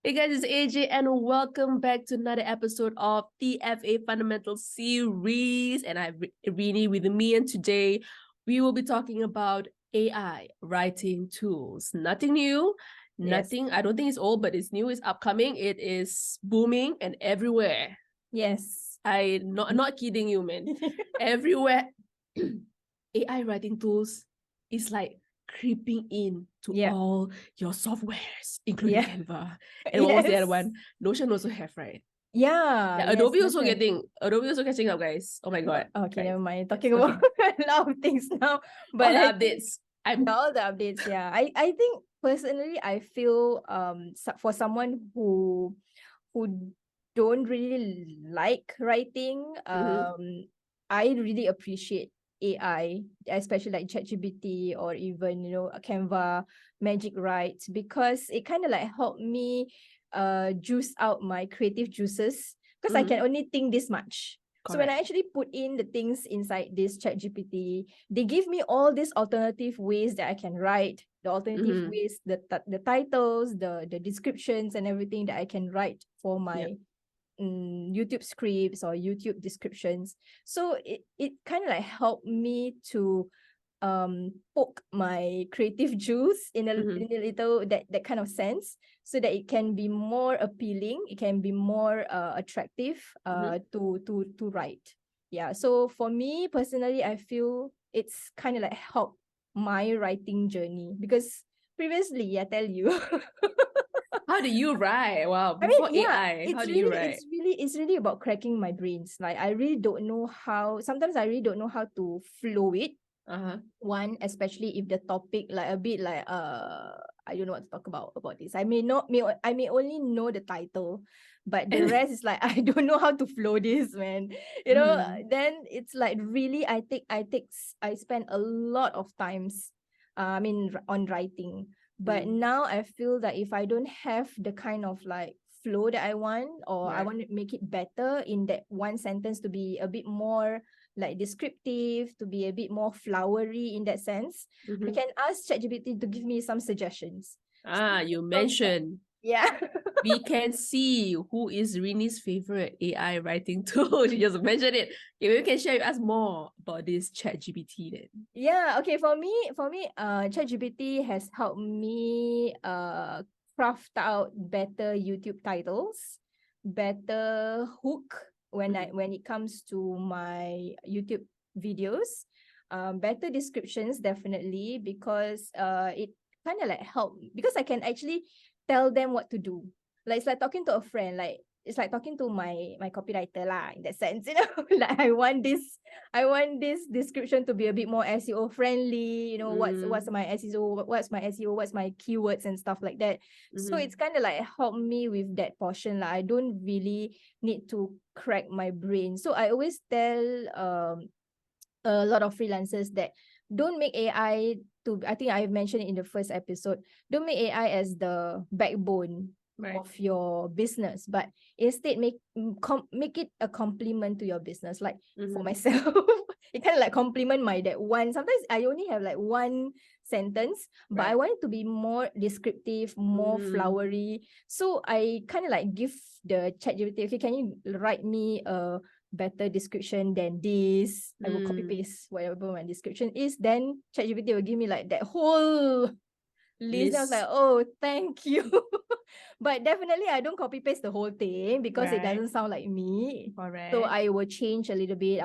Hey guys, it's AJ and welcome back to another episode of TFA Fundamental series. And I'm Rini with me, and today we will be talking about AI writing tools. Nothing new, nothing, I don't think it's old, but it's new, it's upcoming, it is booming and everywhere. Yes. I'm not kidding you, man. Everywhere. AI writing tools is like creeping in to all your softwares, including Canva. And what was the other one? Notion also have, right? Yeah, Adobe yes, also Notion. catching up, guys. Oh my god. Okay, guys. never mind. Talking about a lot of things now. But all the I updates. think all the updates, yeah. I think personally I feel for someone who don't really like writing, I really appreciate AI, especially like ChatGPT or even, Canva, Magic Write, because it kind of like helped me juice out my creative juices because I can only think this much. So when I actually put in the things inside this ChatGPT, they give me all these alternative ways that I can write, the alternative ways, the titles, the descriptions and everything that I can write for my YouTube scripts or YouTube descriptions. So it kind of like helped me to poke my creative juice in a little that kind of sense, so that it can be more appealing, it can be more attractive to write. Yeah, so for me personally, I feel it's kind of like helped my writing journey, because previously I tell you How do you write? Wow, I mean, before yeah, AI, how do you write? it's really about cracking my brains. Like I really don't know how. Sometimes I really don't know how to flow it. One, especially if the topic like a bit like I don't know what to talk about this. I may only know the title, but the rest is like I don't know how to flow this, man. Then it's like really I spend a lot of times, on writing. But now I feel that if I don't have the kind of like flow that I want, or I want to make it better in that one sentence to be a bit more like descriptive, to be a bit more flowery in that sense, I can ask ChatGPT to give me some suggestions. You mentioned. Yeah. We can see who is Rini's favorite AI writing tool. She just mentioned it. Okay, maybe you can share with us more about this ChatGPT then. Yeah, okay. For me, ChatGPT has helped me craft out better YouTube titles, better hook when it comes to my YouTube videos, better descriptions definitely, because it kind of like help, because I can actually tell them what to do. Like it's like talking to a friend, like it's like talking to my copywriter lah, in that sense, like I want this description to be a bit more SEO friendly, what's my SEO, what's my keywords and stuff like that. So it's kind of like help me with that portion. Like I don't really need to crack my brain. So I always tell a lot of freelancers that don't make AI to, I think I've mentioned it in the first episode, don't make AI as the backbone of your business, but instead make it a complement to your business. Like for myself, it kind of like complement my that one. Sometimes I only have like one sentence, but I want it to be more descriptive, more flowery. So I kind of like give the ChatGPT, okay, can you write me a better description than this? I will copy paste whatever my description is, then ChatGPT will give me like that whole list. I was like, oh, thank you. But definitely I don't copy paste the whole thing, because it doesn't sound like me. So I will change a little bit.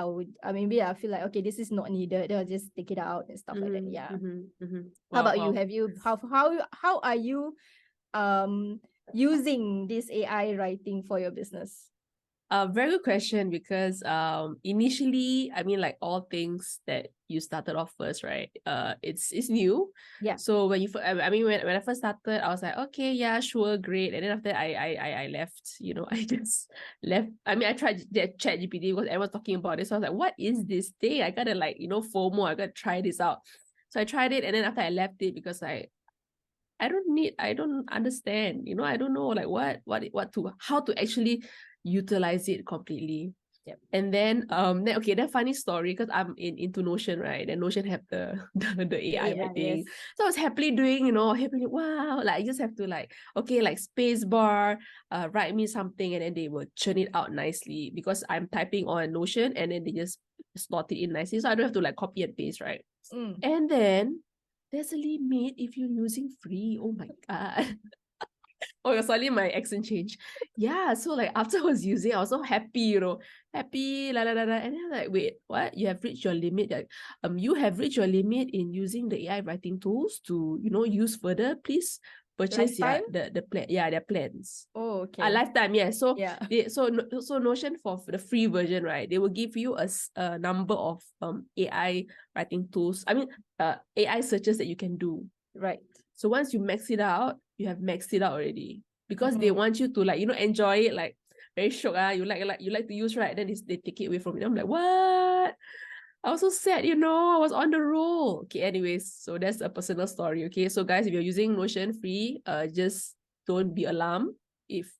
Maybe I feel like, okay, this is not needed, then I'll just take it out and stuff like that. Yeah. How about you? Have you how are you using this AI writing for your business? Very good question, because initially, I mean, like all things that you started off first, right? It's new. Yeah. So when when I first started, I was like, okay, yeah, sure, great. And then after that, I left. I just left. I mean, I tried that ChatGPT because everyone's talking about it. So I was like, what is this thing? I gotta FOMO. I gotta try this out. So I tried it, and then after I left it because I don't understand. I don't know like how to actually utilize it completely. Yep. And then that funny story, because I'm into Notion, right? And Notion have the AI Yeah, writing. yes. So I was happily doing, happily, wow, like I just have to like, okay, like space bar, write me something, and then they will churn it out nicely because I'm typing on Notion and then they just slot it in nicely. So I don't have to like copy and paste, right? Mm. And then there's a limit if you're using free. Oh my God. Oh, suddenly my accent changed. Yeah, so like after I was using, I was so happy, happy, la la la la. And then I'm like, wait, what? You have reached your limit. Like, you have reached your limit in using the AI writing tools to, use further. Please purchase Lifetime? the plan. Yeah, their plans. Oh, A okay. lifetime, yeah. So Yeah. so Notion for the free version, right? They will give you a number of AI writing tools. I mean, AI searches that you can do. Right. So once you max it out, you have maxed it out already because they Mhm. want you to like enjoy it like very shock. You like to use, right? Then they take it away from you. I'm like, what? I was so sad, I was on the roll. Okay, anyways, so that's a personal story. Okay, so guys, if you're using Notion free, just don't be alarmed if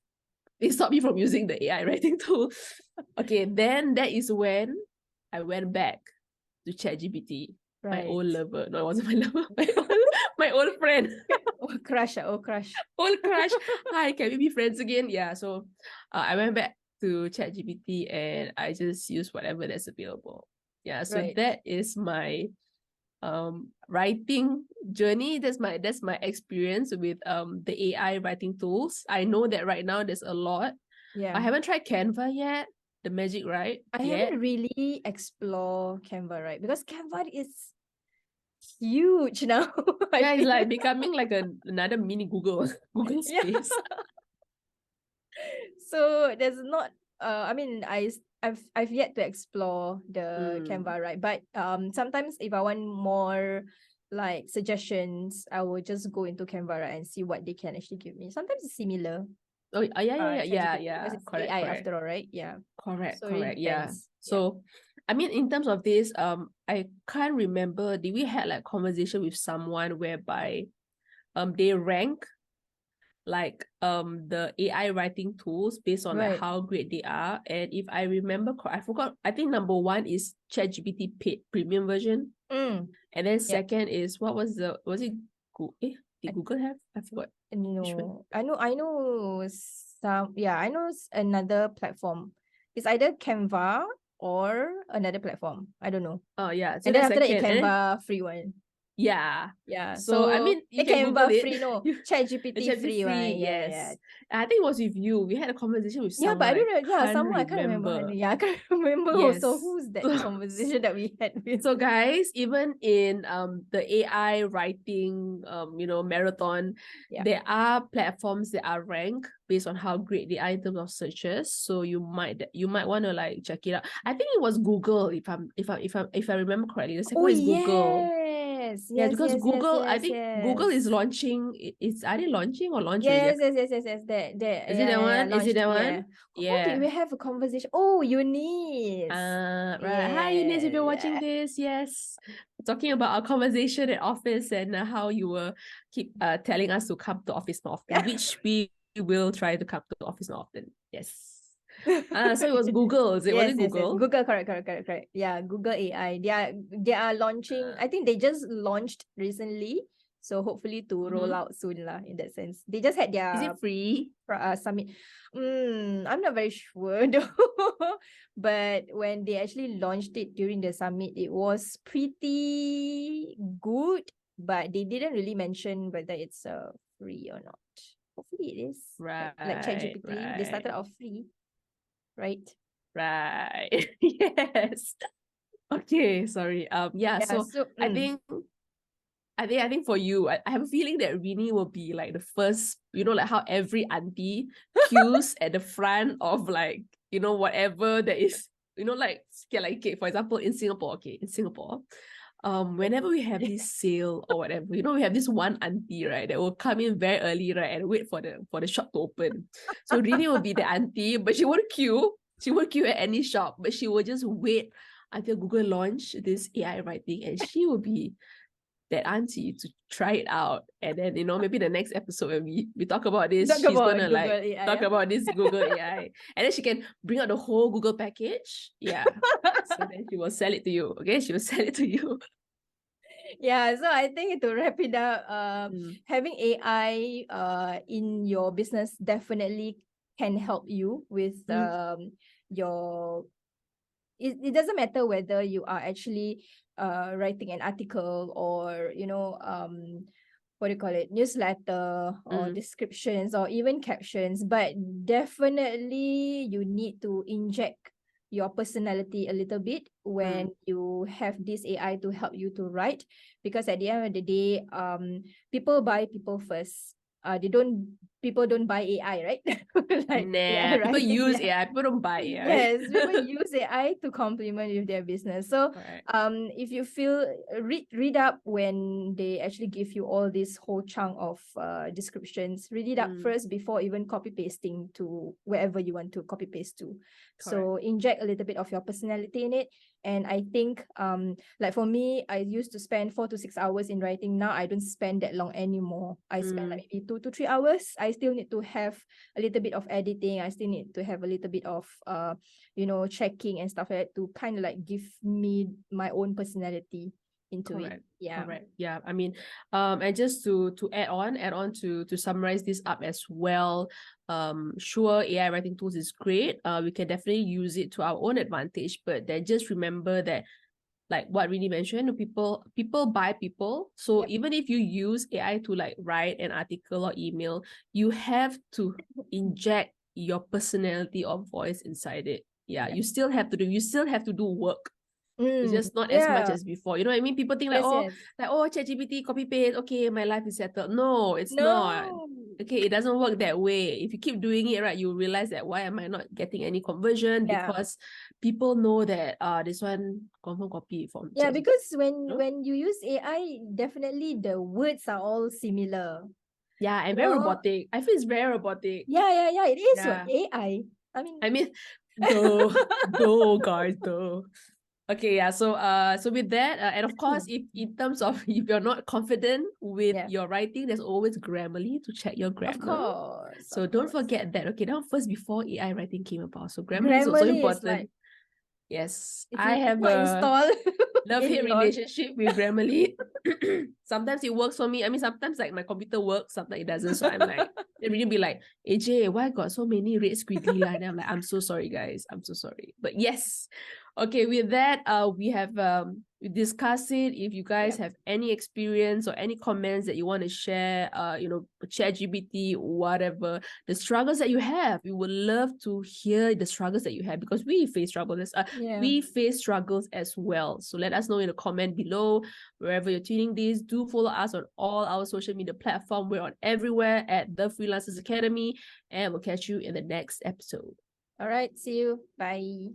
they stop you from using the AI writing tool. Okay, then that is when I went back to ChatGPT, my Right. old lover. No, it wasn't my lover, my old friend. Oh, crush. Oh, crush. Old crush. Hi, can we be friends again? Yeah. So I went back to ChatGPT and I just use whatever that's available. Yeah. So Right. that is my writing journey. That's my experience with the AI writing tools. I know that right now there's a lot. Yeah. I haven't tried Canva yet, the magic, right? I Yet. haven't really explored Canva, right? Because Canva is huge now. Yeah, it's feel. like becoming like another mini Google Google Yeah. space. So there's not I mean I've yet to explore the Mm. Canva, right? But sometimes if I want more like suggestions, I will just go into Canva, right, and see what they can actually give me. Sometimes it's similar. Oh, yeah, ChatGPT, yeah. because it's Correct, AI correct. after all, right? Yeah. Correct, So it really correct. Yeah. depends. Yeah. So, I mean, in terms of this, I can't remember. Did we had like conversation with someone whereby, they rank like the AI writing tools based on like Right. how great they are, and if I remember, I forgot. I think number one is ChatGPT paid premium version, Mm. and then Yep. second is was it did Google have? I forgot. Which one? No, I know some. Yeah, I know another platform. It's either Canva or another platform. I don't know. Oh yeah, so And then that's after that, a second, and then Canva free one. yeah. Yeah. So I So mean, a you can Google Canva it. free, no, You the ChatGPT ChatGPT free free, one. Yeah, yeah. yes. I think it was with you. We had a conversation with Yeah, but someone. I don't I know. Yeah, can't someone I can't remember. remember. Yeah, I can't remember also Yes. who's that conversation that we had with. So guys, even in the AI writing marathon, Yeah. there are platforms that are ranked based on how great they are in terms of searches. So you might want to like check it out. I think it was Google if I remember correctly. The second Oh one is Google. yes, Yeah, yes, because yes, yes, Google, I yes, think Google is yes. launching. It's either launching or launch already. Yes, yes, yes, yes, yes. That Is it yeah, that yeah, yeah. one? Is it Launched. that Yeah. one? Who did we Yeah. have a conversation? Oh, Eunice. Right. Hi, Eunice, if you're watching Yeah. this, yes. We're talking about our conversation at office and how you were keep telling us to come to office more often, which we will try to come to office more often. Yes. So it was Google. Was Yes, it yes, yes. Google? Google, correct. Yeah, Google AI. They are launching. I think they just launched recently. So hopefully to roll out soon lah. In that sense, they just had Is their it free? summit. I'm not very sure though. But when they actually launched it during the summit, it was pretty good. But they didn't really mention whether it's free or not. Hopefully it is. Like Right, ChatGPT, they started right, off free, right? right. Yes. Okay, sorry. Yeah, Yeah. so So I think for you, I have a feeling that Rini will be like the first, like how every auntie queues at the front of like, whatever that is, like, for example, in Singapore, whenever we have this sale or whatever, we have this one auntie, right, that will come in very early, right, and wait for the shop to open. So Rini will be the auntie, but she won't queue. She won't queue at any shop, but she will just wait until Google launch this AI writing, and she will be that auntie to try it out. And then, maybe the next episode when we talk about this, Talk she's about gonna Google like AI, talk yeah? about this Google AI. And then she can bring out the whole Google package. Yeah. So then she will sell it to you. Okay, she will sell it to you. Yeah, so I think to wrap it up, having AI in your business definitely can help you with your it doesn't matter whether you are actually writing an article or what do you call it, newsletter or descriptions or even captions, but definitely you need to inject your personality a little bit when you have this AI to help you to write, because at the end of the day, people buy people first. People don't buy AI, right? Like, Nah, people right. use AI, people don't buy AI. Yes, people use AI to complement with their business. So if you feel read up when they actually give you all this whole chunk of descriptions, read it up first before even copy pasting to wherever you want to copy paste to. So inject a little bit of your personality in it. And I think like for me, I used to spend 4 to 6 hours in writing. Now I don't spend that long anymore. I spend like maybe 2 to 3 hours. I still need to have a little bit of editing. I still need to have a little bit of checking and stuff like that to kind of like give me my own personality into it. Correct. Yeah. I mean, and just to add on to summarize this up as well. Sure, AI writing tools is great. We can definitely use it to our own advantage, but then just remember that, like what Rini mentioned, people buy people. So even if you use AI to like write an article or email, you have to inject your personality or voice inside it. You still have to do work. It's just not as much as before. You know what I mean? People think like, ChatGPT, copy paste, okay, my life is settled. No, it's not. Okay, it doesn't work that way. If you keep doing it, right, you realize that why am I not getting any conversion? Because people know that this one confirm copy from ChatGPT. Because No? when you use AI, definitely the words are all similar. Yeah, and very robotic. I feel it's very robotic. Yeah. It is what AI. I mean, though guys, though. Okay, yeah. So with that, and of course, if in terms of if you're not confident with your writing, there's always Grammarly to check your grammar. Of course. So don't forget that. Okay, now first before AI writing came about, so Grammarly is Grammarly also is important. like, yes, if I you have not a install love-hate relationship with Grammarly. Sometimes it works for me. I mean, sometimes like my computer works, sometimes it doesn't. So I'm like, they really be like, AJ, why got so many red squiggly line? I'm like, I'm so sorry, guys. I'm so sorry. But yes. Okay, with that, we have we discussed it. If you guys have any experience or any comments that you want to share, ChatGPT, whatever, the struggles that you have, we would love to hear the struggles that you have, because we face struggles. We face struggles as well. So let us know in the comment below, wherever you're tuning this. Do follow us on all our social media platforms. We're on everywhere at The Freelancers Academy, and we'll catch you in the next episode. All right, see you. Bye.